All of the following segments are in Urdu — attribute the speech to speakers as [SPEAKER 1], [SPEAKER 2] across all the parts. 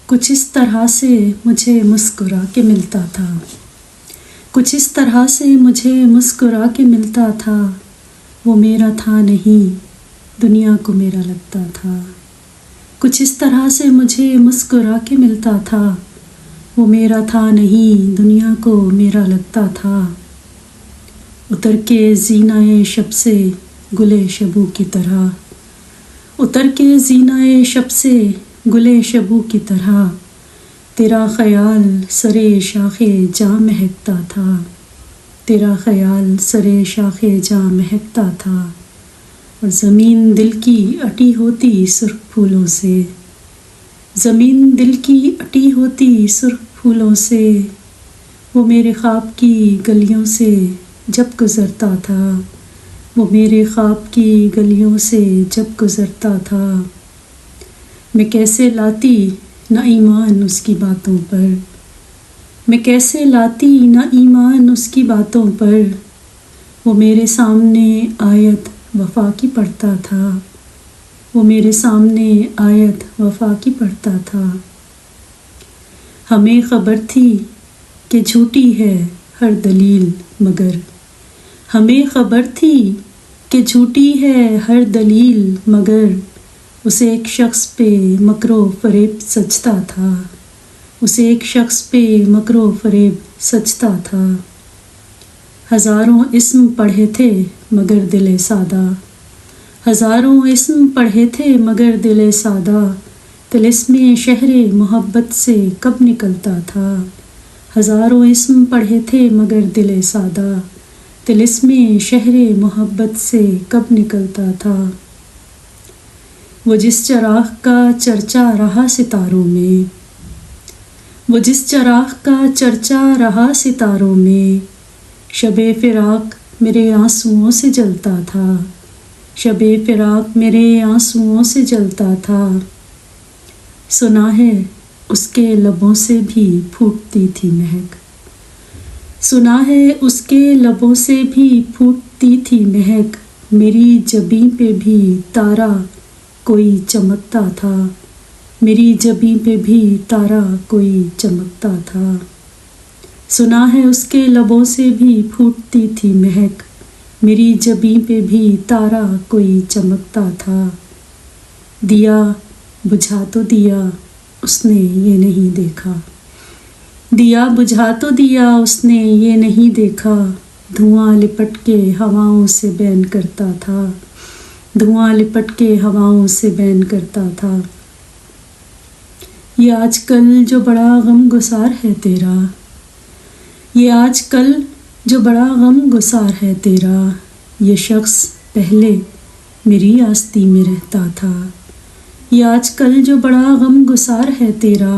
[SPEAKER 1] کچھ اس طرح سے مجھے مسکرا کے ملتا تھا، کچھ اس طرح سے مجھے مسکرا کے ملتا تھا، وہ میرا تھا نہیں دنیا کو میرا لگتا تھا۔ کچھ اس طرح سے مجھے مسکرا کے ملتا تھا، وہ میرا تھا نہیں دنیا کو میرا لگتا تھا۔ اتر کے زینۂ شب سے گلے شبو کی طرح، اتر کے زینۂ شب سے گلے شبو کی طرح، تیرا خیال سرے شاخ جاں مہکتا تھا، تیرا خیال سرے شاخ جاں مہکتا تھا۔ اور زمین دل کی اٹی ہوتی سرخ پھولوں سے، زمین دل کی اٹی ہوتی سرخ پھولوں سے، وہ میرے خواب کی گلیوں سے جب گزرتا تھا، وہ میرے خواب کی گلیوں سے جب گزرتا تھا۔ میں کیسے لاتی نہ ایمان اس کی باتوں پر، میں کیسے لاتی نہ ایمان اس کی باتوں پر، وہ میرے سامنے آیت وفا کی پڑھتا تھا، وہ میرے سامنے آیت وفا کی پڑھتا تھا۔ ہمیں خبر تھی کہ جھوٹی ہے ہر دلیل مگر، ہمیں خبر تھی کہ جھوٹی ہے ہر دلیل مگر، اسے ایک شخص پہ مکر و فریب سجتا تھا، اسے ایک شخص پہ مکر و فریب سجتا تھا۔ ہزاروں اسم پڑھے تھے مگر دل سادہ، ہزاروں اسم پڑھے تھے مگر دل سادہ، طلسم شہر محبت سے کب نکلتا تھا، ہزاروں اسم پڑھے تھے مگر دل سادہ، طلسم شہر محبت سے کب نکلتا تھا۔ وہ جس چراغ کا چرچا رہا ستاروں میں، وہ جس چراغ کا چرچا رہا ستاروں میں، شب فراق میرے آنسوؤں سے جلتا تھا، شب فراق میرے آنسوؤں سے جلتا تھا۔ سنا ہے اس کے لبوں سے بھی پھوٹتی تھی مہک، سنا ہے اس کے لبوں سے بھی پھوٹتی تھی مہک، میری جبیں پہ بھی تارا کوئی چمکتا تھا، میری جبیں پہ بھی تارا کوئی چمکتا تھا۔ سنا ہے اس کے لبوں سے بھی پھوٹتی تھی مہک، میری جبیں پہ بھی تارا کوئی چمکتا تھا۔ دیا بجھا تو دیا اس نے یہ نہیں دیکھا، دیا بجھا تو دیا اس نے یہ نہیں دیکھا، دھواں لپٹ کے ہواؤں سے بین کرتا تھا، دھواں لپٹ کے ہواؤں سے بین کرتا تھا۔ یہ آج کل جو بڑا غم گسار ہے تیرا، یہ آج کل جو بڑا غم گسار ہے تیرا، یہ شخص پہلے میری آستی میں رہتا تھا، یہ آج کل جو بڑا غم گسار ہے تیرا،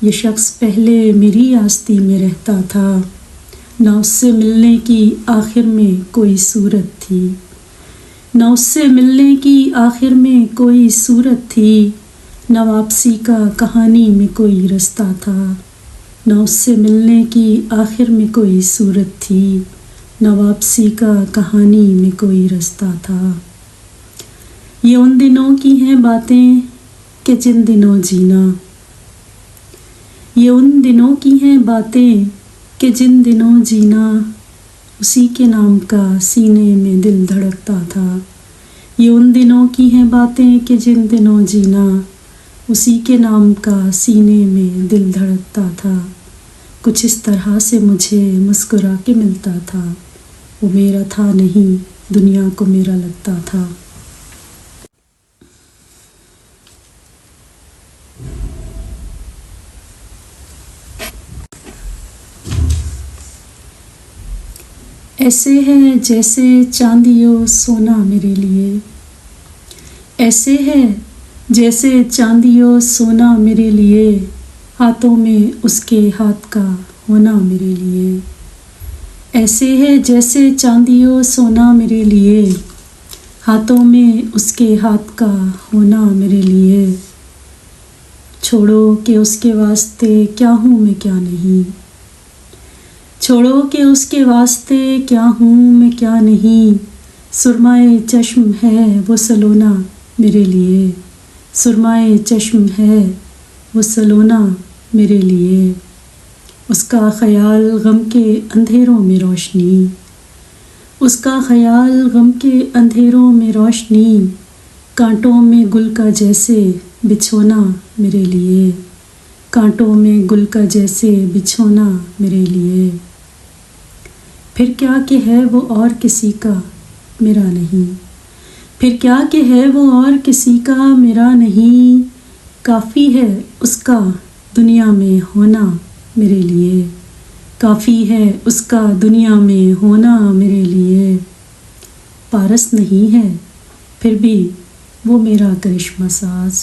[SPEAKER 1] یہ شخص پہلے میری آستی میں رہتا تھا۔ نہ اس سے ملنے کی آخر میں کوئی صورت تھی، نہ اس سے ملنے کی آخر میں کوئی صورت تھی، نہ واپسی کا کہانی میں کوئی رستہ تھا، نہ اس سے ملنے کی آخر میں کوئی صورت تھی، نہ واپسی کا کہانی میں کوئی رستہ تھا۔ یہ ان دنوں کی ہیں باتیں کہ جن دنوں جینا، یہ ان دنوں کی ہیں باتیں کہ جن دنوں جینا، اسی کے نام کا سینے میں دل دھڑکتا تھا۔ یہ ان دنوں کی ہیں باتیں کہ جن دنوں جینا، اسی کے نام کا سینے میں دل دھڑکتا تھا۔ کچھ اس طرح سے مجھے مسکرا کے ملتا تھا، وہ میرا تھا نہیں دنیا کو میرا لگتا تھا۔ ایسے ہے جیسے چاندی و سونا میرے لیے، ایسے ہے جیسے چاندی و سونا میرے لیے، ہاتھوں میں اس کے ہاتھ کا ہونا میرے لیے۔ ایسے ہے جیسے چاندی و سونا میرے لیے، ہاتھوں میں اس کے ہاتھ کا ہونا میرے لیے۔ چھوڑو کہ اس کے واسطے کیا ہوں میں کیا نہیں، چھوڑو کہ اس کے واسطے کیا ہوں میں کیا نہیں، سرمائے چشم ہے وہ سلونا میرے لیے، سرمائے چشم ہے وہ سلونا میرے لیے، اس کا خیال غم کے اندھیروں میں روشنی، اس کا خیال غم کے اندھیروں میں روشنی، کانٹوں میں گل کا جیسے بچھونا میرے لیے، کانٹوں میں گل کا جیسے بچھونا میرے لیے۔ پھر کیا کہ ہے وہ اور کسی کا میرا نہیں، پھر کیا کہ ہے وہ اور کسی کا میرا نہیں، کافی ہے اس کا دنیا میں ہونا میرے لیے، کافی ہے اس کا دنیا میں ہونا میرے لیے۔ پارس نہیں ہے پھر بھی وہ میرا کرشمہ ساز،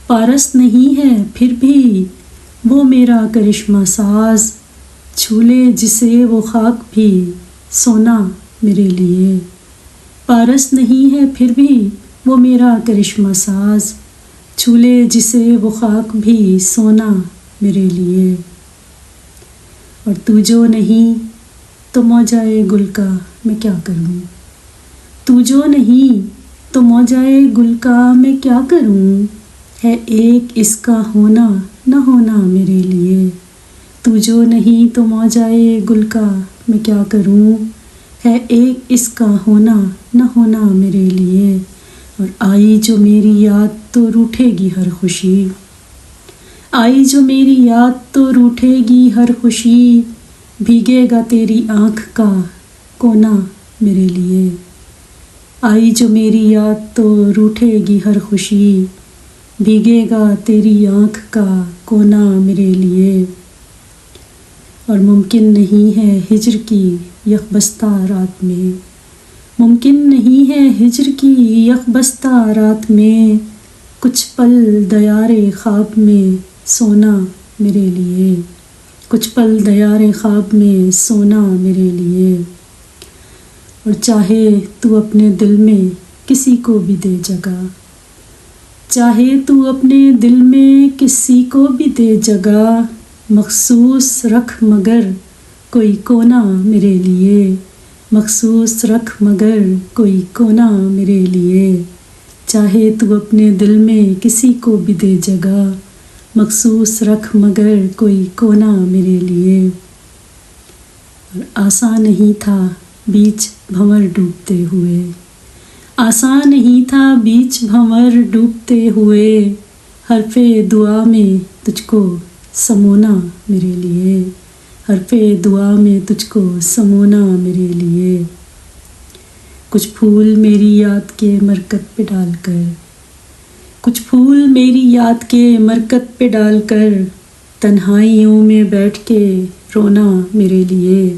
[SPEAKER 1] پارس نہیں ہے پھر بھی وہ میرا کرشمہ ساز، چھولے جسے وہ خاک بھی سونا میرے لیے۔ پارس نہیں ہے پھر بھی وہ میرا کرشمہ ساز، چھولے جسے وہ خاک بھی سونا میرے لیے۔ اور تو جو نہیں تو موجائے گل کا میں کیا کروں، تو جو نہیں تو موجائے گل کا میں کیا کروں، ہے ایک اس کا ہونا نہ ہونا میرے لیے، تو جو نہیں تو موجائے گل کا میں کیا کروں، ہے ایک اس کا ہونا نہ ہونا میرے لیے۔ اور آئی جو میری یاد تو روٹھے گی ہر خوشی، آئی جو میری یاد تو روٹھے گی ہر خوشی، بھیگے گا تیری آنکھ کا کونا میرے لیے، آئی جو میری یاد تو روٹھے گی ہر خوشی، بھیگے گا تیری آنکھ کا کونا میرے لیے۔ اور ممکن نہیں ہے ہجر کی یکبستہ رات میں، ممکن نہیں ہے ہجر کی یکبستہ رات میں، کچھ پل دیار خواب میں سونا میرے لیے، کچھ پل دیار خواب میں سونا میرے لیے۔ اور چاہے تو اپنے دل میں کسی کو بھی دے جگہ، چاہے تو اپنے دل میں کسی کو بھی دے جگہ، مخصوص رکھ مگر کوئی کونا میرے لیے، مخصوص رکھ مگر کوئی کونا میرے لیے۔ چاہے تو اپنے دل میں کسی کو بھی دے جگہ، مخصوص رکھ مگر کوئی کونا میرے لیے۔ اور آسان نہیں تھا بیچ بھنور ڈوبتے ہوئے، آسان نہیں تھا بیچ بھنور ڈوبتے ہوئے، حرف دعا میں تجھ کو سمونا میرے لیے، حرف دعا میں تجھ کو سمونا میرے لیے۔ کچھ پھول میری یاد کے مرکب پہ ڈال کر، کچھ پھول میری یاد کے مرکب پہ ڈال کر، تنہائیوں میں بیٹھ کے رونا میرے لیے،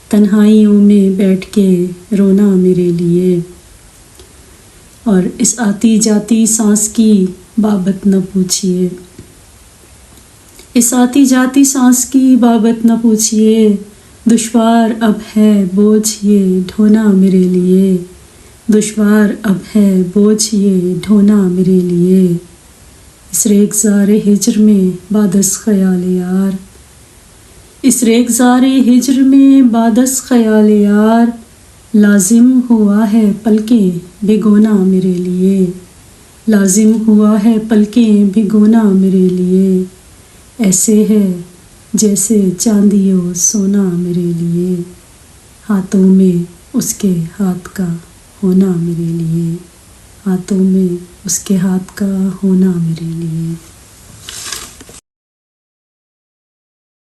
[SPEAKER 1] تنہائیوں میں بیٹھ کے رونا میرے لیے۔ اور اس آتی جاتی سانس کی بابت نہ پوچھیے، اس آتی جاتی سانس کی بابت نہ پوچھیے، دشوار اب ہے بوجھ یہ ڈھونا میرے لیے، دشوار اب ہے بوجھ یہ ڈھونا میرے لیے۔ اس ریگزار ہجر میں بادس خیال یار، اس ریگزار ہجر میں بادس خیال یار، لازم ہوا ہے پلکیں بھگونا میرے لیے، لازم ہوا ہے پلکیں بھگونا میرے لیے، ایسے ہے جیسے چاندی و سونا میرے لیے، ہاتھوں میں اس کے ہاتھ کا ہونا میرے لیے، ہاتھوں میں اس کے ہاتھ کا ہونا میرے لیے۔